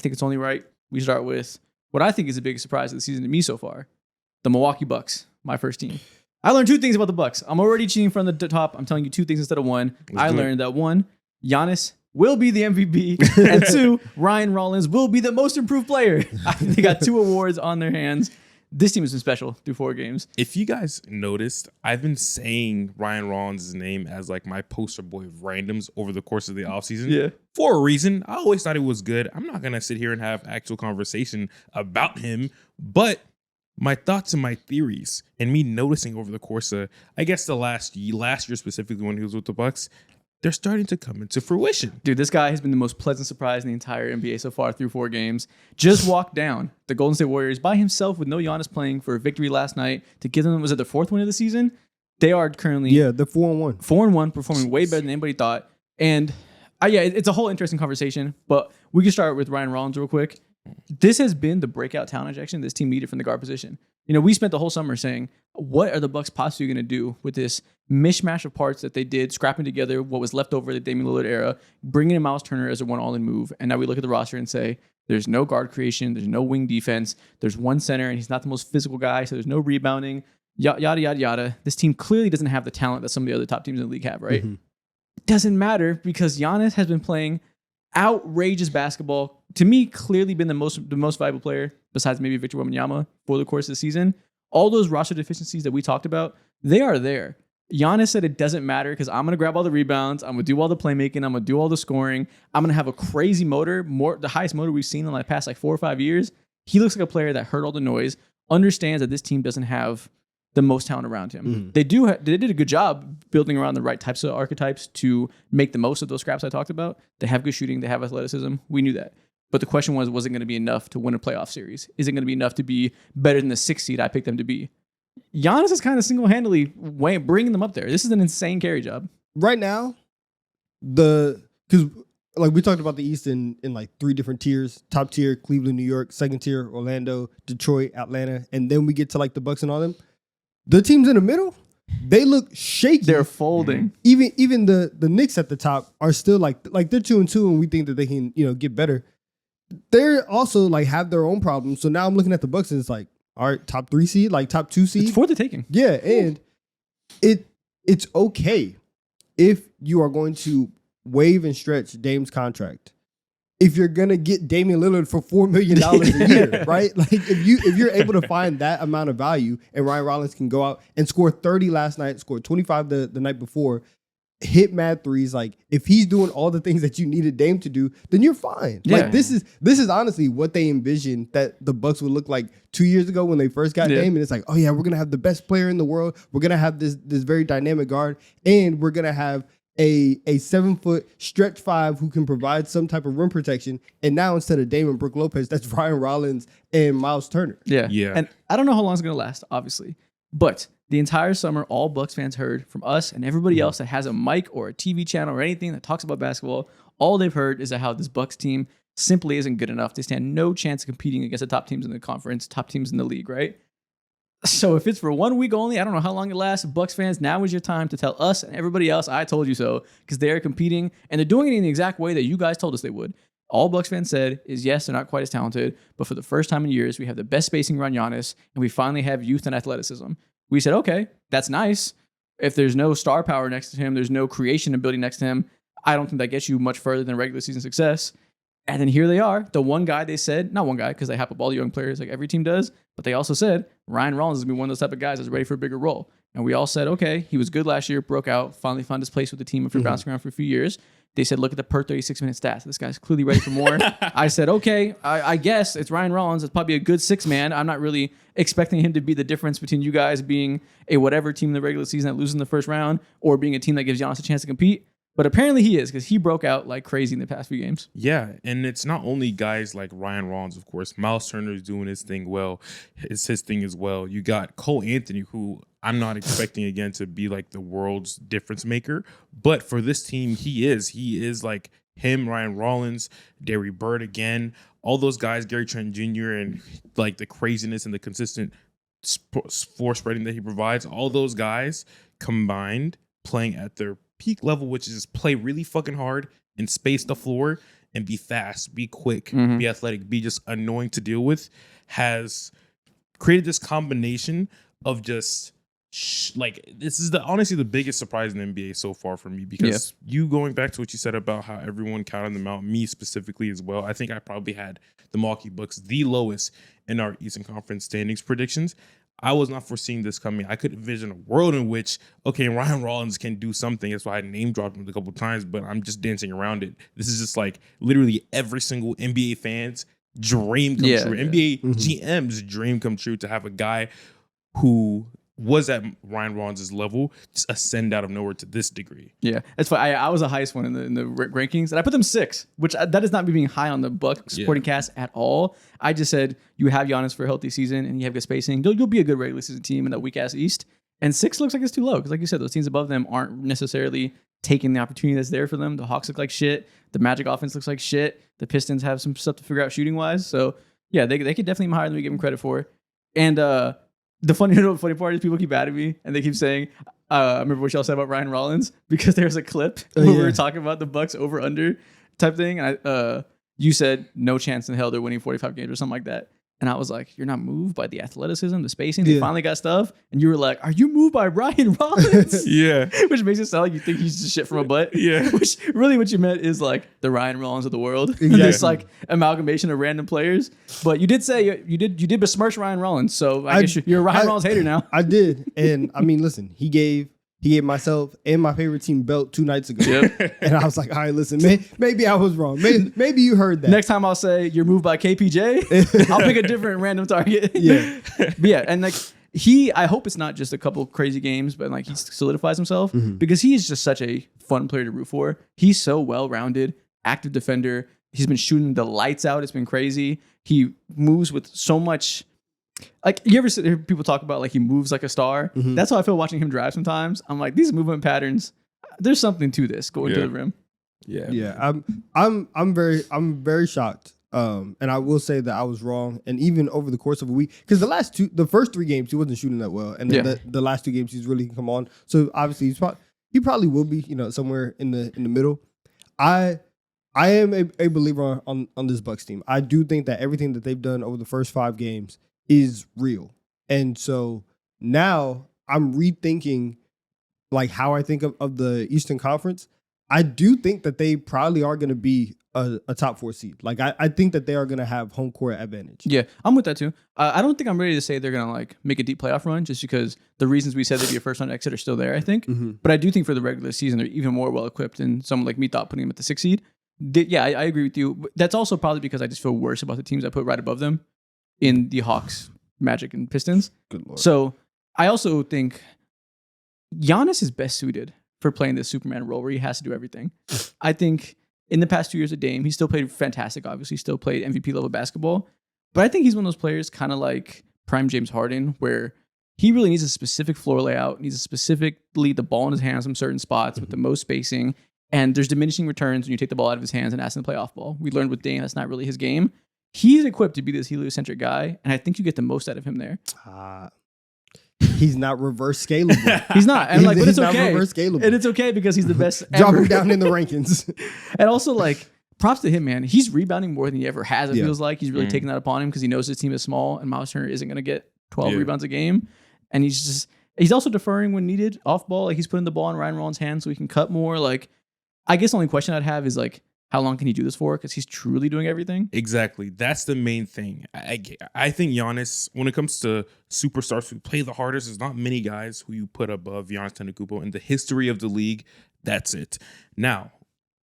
think it's only right we start with what I think is the biggest surprise of the season to me so far, the Milwaukee Bucks, my first team. I learned 2 things about the Bucks. I'm already cheating from the top. I'm telling you 2 things instead of 1. I learned that 1, Giannis will be the MVP, and 2, Ryan Rollins will be the most improved player. They got 2 awards on their hands. This team has been special through 4 games. If you guys noticed, I've been saying Ryan Rollins' name as like my poster boy of randoms over the course of the offseason. Yeah. For a reason. I always thought he was good. I'm not going to sit here and have actual conversation about him, but my thoughts and my theories and me noticing over the course of, I guess, the last year specifically when he was with the Bucks, they're starting to come into fruition. Dude, this guy has been the most pleasant surprise in the entire NBA so far through 4 games. Just walked down the Golden State Warriors by himself with no Giannis playing for a victory last night to give them, was it their 4th win of the season? They are currently they're 4-1. 4-1, performing way better than anybody thought. And it's a whole interesting conversation, but we can start with Ryan Rollins real quick. This has been the breakout talent injection this team needed from the guard position. You know, we spent the whole summer saying, what are the Bucks possibly going to do with this mishmash of parts that they did, scrapping together what was left over the Damian Lillard era, bringing in Miles Turner as a one all-in move, and now we look at the roster and say, there's no guard creation, there's no wing defense, there's one center, and he's not the most physical guy, so there's no rebounding, yada, yada, yada. This team clearly doesn't have the talent that some of the other top teams in the league have, right? Mm-hmm. It doesn't matter because Giannis has been playing outrageous basketball. To me, clearly been the most valuable player, besides maybe Victor Wembanyama, for the course of the season. All those roster deficiencies that we talked about, they are there. Giannis said it doesn't matter because I'm going to grab all the rebounds. I'm going to do all the playmaking. I'm going to do all the scoring. I'm going to have a crazy motor, the highest motor we've seen in the past 4 or 5 years. He looks like a player that heard all the noise, understands that this team doesn't have the most talent around him. Mm-hmm. They did a good job building around the right types of archetypes to make the most of those scraps I talked about. They have good shooting. They have athleticism. We knew that. But the question was it going to be enough to win a playoff series? Is it going to be enough to be better than the 6th seed I picked them to be? Giannis is kind of single-handedly bringing them up there. This is an insane carry job. Right now, because like we talked about the East in like 3 different tiers. Top tier, Cleveland, New York. 2nd tier, Orlando, Detroit, Atlanta. And then we get to like the Bucks and all them. The teams in the middle, they look shaky. They're folding. Even the Knicks at the top are still like they're 2-2, and we think that they can get better. They're also like have their own problems. So now I'm looking at the Bucks and it's like, all right, top 3 seed, like top 2 seed. It's for the taking. Yeah, and it's okay if you are going to waive and stretch Dame's contract. If you're gonna get Damian Lillard for $4 million a year, right? Like if you're able to find that amount of value, and Ryan Rollins can go out and score 30 last night, score 25 the night before, hit mad threes. Like if he's doing all the things that you needed Dame to do, then you're fine. Yeah. Like this is honestly what they envisioned that the Bucks would look like 2 years ago when they first got Dame. And it's like, oh yeah, we're gonna have the best player in the world. We're gonna have this very dynamic guard, and we're gonna have a 7-foot stretch 5 who can provide some type of rim protection. And now instead of Dame and Brook Lopez, that's Ryan Rollins and Miles Turner. Yeah. And I don't know how long it's gonna last, obviously, but the entire summer, all Bucks fans heard from us and everybody else that has a mic or a TV channel or anything that talks about basketball, all they've heard is that how this Bucks team simply isn't good enough. They stand no chance of competing against the top teams in the conference, top teams in the league, right? So if it's for 1 week only, I don't know how long it lasts. Bucks fans, now is your time to tell us and everybody else, I told you so, because they're competing and they're doing it in the exact way that you guys told us they would. All Bucks fans said is, yes, they're not quite as talented, but for the first time in years, we have the best spacing around Giannis, and we finally have youth and athleticism. We said, okay, that's nice. If there's no star power next to him, there's no creation ability next to him, I don't think that gets you much further than regular season success. And then here they are. The one guy they said, not one guy, because they hype up all the young players like every team does, but they also said Ryan Rollins is going to be one of those type of guys that's ready for a bigger role. And we all said, okay, he was good last year, broke out, finally found his place with the team after bouncing around for a few years. They said, look at the per 36-minute stats. This guy's clearly ready for more. I said, okay, I guess it's Ryan Rollins. It's probably a good 6-man. I'm not really expecting him to be the difference between you guys being a whatever team in the regular season that loses in the first round or being a team that gives Giannis a chance to compete. But apparently he is, because he broke out like crazy in the past few games. Yeah, and it's not only guys like Ryan Rollins, of course. Miles Turner is doing his thing well. It's his thing as well. You got Cole Anthony, who I'm not expecting, again, to be like the world's difference maker. But for this team, he is. He is like him, Ryan Rollins, Derry Bird again. All those guys, Gary Trent Jr., and like the craziness and the consistent floor spreading that he provides. All those guys combined playing at their peak level, which is play really fucking hard and space the floor, and be fast, be quick, Mhm. be athletic, be just annoying to deal with, has created this combination of just like this is honestly the biggest surprise in the NBA so far for me, because you going back to what you said about how everyone counted them out, me specifically as well. I think I probably had the Milwaukee Bucks the lowest in our Eastern Conference standings predictions. I was not foreseeing this coming. I could envision a world in which, okay, Ryan Rollins can do something. That's why I name dropped him a couple of times, but I'm just dancing around it. This is just like literally every single NBA fan's dream come true. NBA GM's dream come true to have a guy who was at Ryan Rollins' level just ascend out of nowhere to this degree. Yeah, it's funny. I was the highest one in the rankings, and I put them 6, which that is not me being high on the Bucks supporting cast at all. I just said you have Giannis for a healthy season, and you have good spacing. You'll be a good regular season team in that weak ass East. And 6 looks like it's too low because, like you said, those teams above them aren't necessarily taking the opportunity that's there for them. The Hawks look like shit. The Magic offense looks like shit. The Pistons have some stuff to figure out shooting wise. So yeah, they could definitely be higher than we give them credit for. And the funny part is people keep adding me and they keep saying, I remember what y'all said about Ryan Rollins, because there's a clip where we were talking about the Bucks over under type thing. And you said no chance in hell they're winning 45 games or something like that. And I was like, you're not moved by the athleticism, the spacing. They finally got stuff. And you were like, are you moved by Ryan Rollins? Yeah. Which makes it sound like you think he's just shit from a butt. Yeah. Which really what you meant is like the Ryan Rollins of the world. Exactly. This like amalgamation of random players. But you did say you did besmirch Ryan Rollins. So I guess you're a Ryan Rollins hater now. I did. And I mean, listen, he gave myself and my favorite team belt 2 nights ago. Yep. And I was like, all right, listen, maybe I was wrong. Maybe you heard that. Next time I'll say you're moved by KPJ. I'll pick a different random target. Yeah. But yeah, and like I hope it's not just a couple crazy games, but like he solidifies himself because he is just such a fun player to root for. He's so well-rounded, active defender. He's been shooting the lights out. It's been crazy. He moves with so much. Like, you ever hear people talk about like he moves like a star? That's how I feel watching him drive sometimes. I'm like, these movement patterns, there's something to this going to the rim. Yeah. I'm very shocked. And I will say that I was wrong. And even over the course of a week, because the first 3 games he wasn't shooting that well, and then the last 2 games he's really come on. So obviously he probably will be, somewhere in the middle. I am a believer on this Bucks team. I do think that everything that they've done over the first 5 games is real. And so now I'm rethinking like how I think of the Eastern Conference. I do think that they probably are going to be a top 4 seed. Like I think that they are going to have home court advantage. Yeah, I'm with that too. I don't think I'm ready to say they're going to like make a deep playoff run just because the reasons we said they'd be a first round exit are still there, I think. But I do think for the regular season, they're even more well equipped than someone like me thought putting them at the 6th seed. I agree with you. But that's also probably because I just feel worse about the teams I put right above them in the Hawks, Magic, and Pistons. Good Lord. So I also think Giannis is best suited for playing this Superman role where he has to do everything. I think in the past 2 years of Dame, he still played fantastic, obviously, still played MVP level basketball. But I think he's one of those players kind of like prime James Harden, where he really needs a specific floor layout, needs a specifically the ball in his hands from certain spots with the most spacing. And there's diminishing returns when you take the ball out of his hands and ask him to play off ball. We learned with Dame that's not really his game. He's equipped to be this heliocentric guy, and I think you get the most out of him there. He's not reverse scalable. He's not, and like, but it's not okay. reverse scalable. And it's okay because he's the best. Drop ever. him down in the rankings. And also, like, props to him, man. He's rebounding more than he ever has. It feels like he's really taking that upon him because he knows his team is small, and Miles Turner isn't going to get 12 rebounds a game. And he's also deferring when needed off ball. Like, he's putting the ball in Ryan Rollins' hands so he can cut more. Like, I guess the only question I'd have is like, how long can he do this for? Because he's truly doing everything. Exactly. That's the main thing. I think Giannis, when it comes to superstars who play the hardest, there's not many guys who you put above Giannis Antetokounmpo in the history of the league. That's it. Now,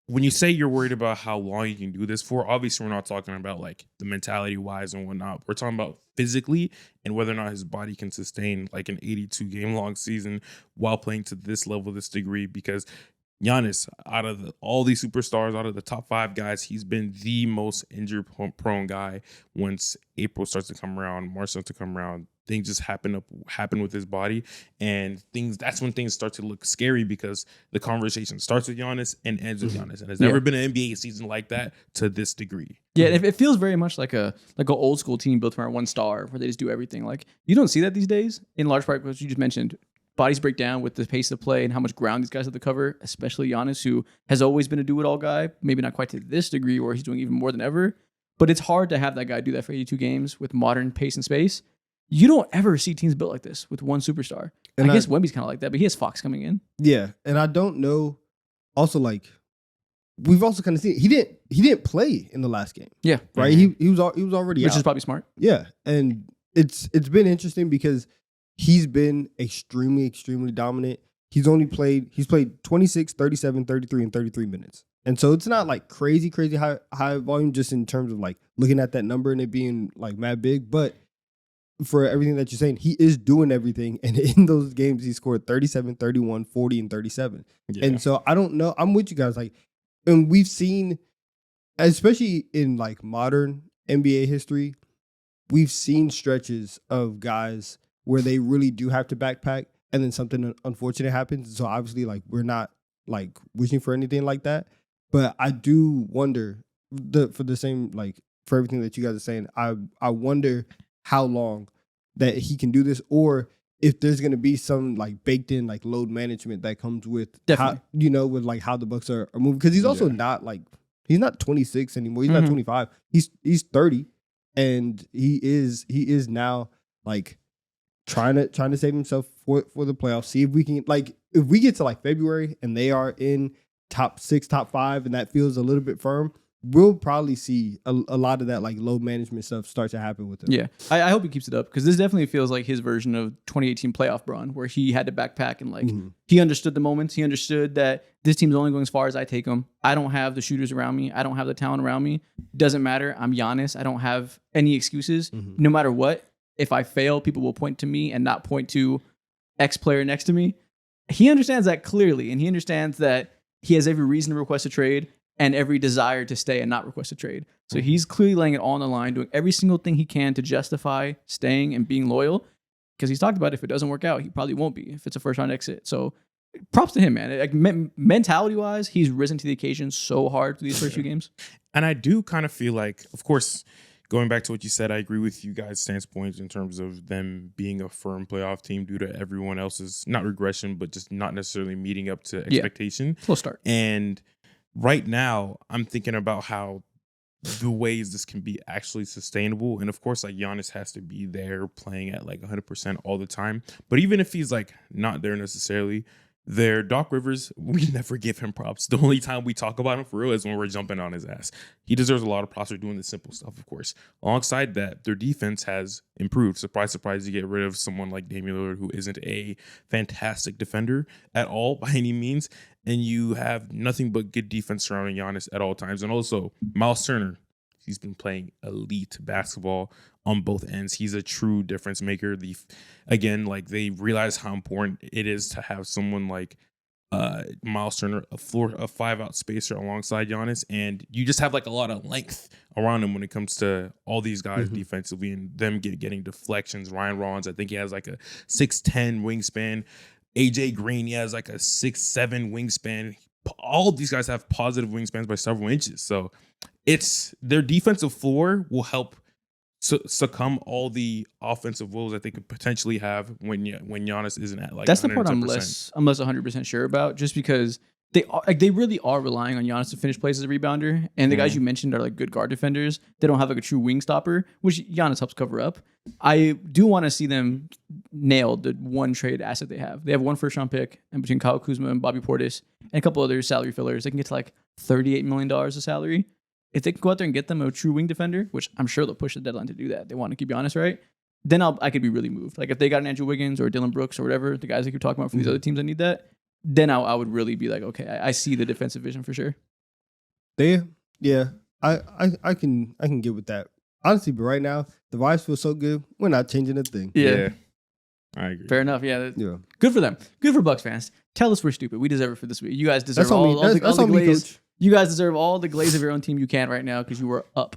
when you say you're worried about how long you can do this for, obviously we're not talking about like the mentality wise and whatnot. We're talking about physically and whether or not his body can sustain like an 82 game long season while playing to this level, this degree, because Giannis, out of all these superstars, out of the top 5 guys, he's been the most injury-prone guy. Once April starts to come around, March starts to come around, things just happen with his body, and that's when things start to look scary because the conversation starts with Giannis and ends with Giannis, and there's never been an NBA season like that to this degree. Yeah, it feels very much like a old school team built around one star where they just do everything. Like, you don't see that these days, in large part because you just mentioned bodies break down with the pace of play and how much ground these guys have to cover, especially Giannis, who has always been a do-it-all guy, maybe not quite to this degree where he's doing even more than ever, but it's hard to have that guy do that for 82 games with modern pace and space. You don't ever see teams built like this with one superstar. And I guess Wemby's kind of like that, but he has Fox coming in. Yeah, and I don't know. Also, like we've also kind of seen he didn't play in the last game, Yeah. right? He was already Which out. is probably smart. Yeah, and it's been interesting because he's been extremely dominant. He's played 26, 37, 33 and 33 minutes. And so it's not like crazy high volume just in terms of like looking at that number and it being like mad big, but for everything that you're saying, he is doing everything, and in those games he scored 37, 31, 40 and 37. Yeah. And so I don't know, I'm with you guys, like, and we've seen, especially in like modern NBA history, we've seen stretches of guys where they really do have to backpack and then something unfortunate happens. So obviously, like, we're not like wishing for anything like that. But I do wonder for the same, like, for everything that you guys are saying, I wonder how long that he can do this, or if there's going to be some like baked in like load management that comes with Definitely. how, with like how the Bucks are moving. Because he's also not like, he's not 26 anymore. He's not 25. He's 30. And he is now like trying to save himself for the playoffs. See if we can, like, if we get to like February and they are in top 6, top 5, and that feels a little bit firm, we'll probably see a lot of that like load management stuff start to happen with him. Yeah, I hope he keeps it up because this definitely feels like his version of 2018 playoff Braun, where he had to backpack and like he understood the moments. He understood that this team's only going as far as I take them. I don't have the shooters around me. I don't have the talent around me. Doesn't matter. I'm Giannis. I don't have any excuses. No matter what, if I fail, people will point to me and not point to X player next to me. He understands that clearly, and he understands that he has every reason to request a trade and every desire to stay and not request a trade. So he's clearly laying it all on the line, doing every single thing he can to justify staying and being loyal, because he's talked about if it doesn't work out, he probably won't be if it's a first-round exit. So props to him, man. Like, mentality-wise, he's risen to the occasion so hard for these first few games. And I do kind of feel like, of course, going back to what you said, I agree with you guys' stance points in terms of them being a firm playoff team due to everyone else's, not regression, but just not necessarily meeting up to expectation. Slow start. And right now, I'm thinking about how the ways this can be actually sustainable. And of course, like, Giannis has to be there playing at like 100% all the time. But even if he's like not there necessarily, Doc Rivers, we never give him props. The only time we talk about him for real is when we're jumping on his ass. He deserves a lot of props for doing the simple stuff, of course. Alongside that, their defense has improved. Surprise, surprise, you get rid of someone like Damian Lillard, who isn't a fantastic defender at all by any means. And you have nothing but good defense surrounding Giannis at all times. And also, Miles Turner, he's been playing elite basketball on both ends. He's a true difference maker. Again, like, they realize how important it is to have someone like Miles Turner, a 5-out spacer alongside Giannis, and you just have like a lot of length around him when it comes to all these guys defensively and them getting deflections. Ryan Rollins, I think he has like a 6'10" wingspan. AJ Green, he has like a 6'7" wingspan. All of these guys have positive wingspans by several inches. So it's their defensive floor will help succumb all the offensive woes that they could potentially have when Giannis isn't at like. That's the part I'm 110%. less 100% sure about, just because they really are relying on Giannis to finish plays as a rebounder, and the guys you mentioned are like good guard defenders. They don't have like a true wing stopper, which Giannis helps cover up. I do want to see them nail the one trade asset they have. They have one first-round pick, and between Kyle Kuzma and Bobby Portis and a couple other salary fillers, they can get to like $38 million of salary. If they can go out there and get them a true wing defender, which I'm sure they'll push the deadline to do that, they want to keep Giannis, right? Then I could be really moved. Like, if they got an Andrew Wiggins or Dylan Brooks or whatever, the guys that you're talking about from these other teams that need that, then I would really be like, okay, I see the defensive vision for sure. I can get with that. Honestly, but right now, the vibes feel so good, we're not changing a thing. Yeah. I agree. Fair enough. Yeah. Yeah. Good for them. Good for Bucks fans. Tell us we're stupid. We deserve it for this week. You guys deserve That's on me. all the That's on me, glaze. Coach. You guys deserve all the glaze of your own team you can right now because you were up.